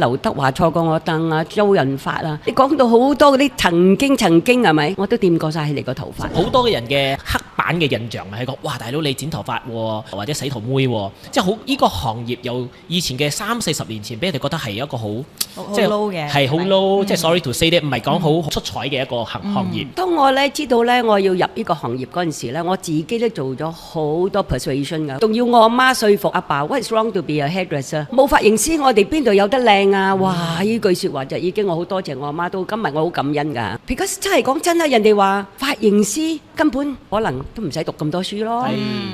劉德華坐過我凳啊，周潤發啊，你講到好多嗰啲曾經係咪？我都掂過晒佢哋個頭髮。好多嘅人嘅刻板嘅印象係講，哇大佬你剪頭髮喎，或者洗頭妹喎，即係好呢個行業由以前嘅30-40年前，俾人哋覺得係一個好即係 low 嘅，係好 low，即係 sorry to say 咧，唔係講好出彩嘅一個行業。當我咧知道咧我要入呢個行業嗰陣時咧，我自己都做咗好多 persuasion 㗎，仲要我阿媽說服阿爸 ，What's wrong to be a hairdresser？ 冇髮型師，我哋邊度有得靚啊？哇！呢句説話就已經我好多謝我阿媽，到今日我好感恩㗎。Because 真係講真啦，人哋話髮型師根本可能都唔使讀咁多書咯。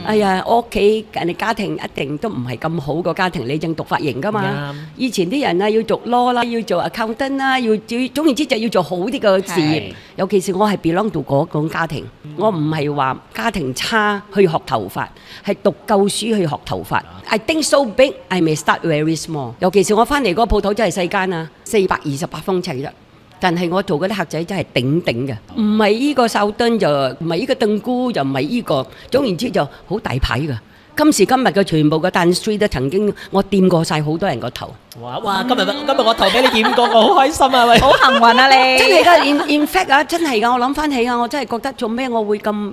哎呀，我屋企人哋家庭一定都唔係咁好個家庭，你正讀髮型㗎嘛。以前啲人啊要讀 law 啦，要做 accountant 啦，要總言之就要做好啲嘅事業。尤其是我係 belong to 嗰種家庭，我唔係話家庭差去學頭髮，係讀夠書去學頭髮。I think so big, I may start very small。尤其是我翻嚟嗰個鋪頭真係細間啊，428方尺啫。但係我做嗰啲客仔真係頂嘅，唔係依個哨墩就唔係依個凳菇，就唔係依個，總言之就好大牌㗎。今時今日嘅全部嘅 dance street 都曾經我掂過晒好多人個頭。哇！今日我頭俾你掂過，我好開心啊！喂，好幸運啊你！真係㗎，in fact 啊，真係㗎，我諗翻起啊，我真係覺得做咩我會咁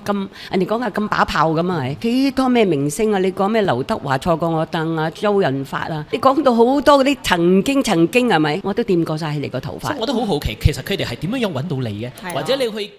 人哋講係咁把炮咁啊？幾多咩明星啊？你講咩劉德華坐過我凳啊，周潤發啊？你講到好多嗰啲曾經係咪？我都掂過晒佢哋個頭髮。我都好好奇，其實佢哋係點樣揾到你嘅？或者你去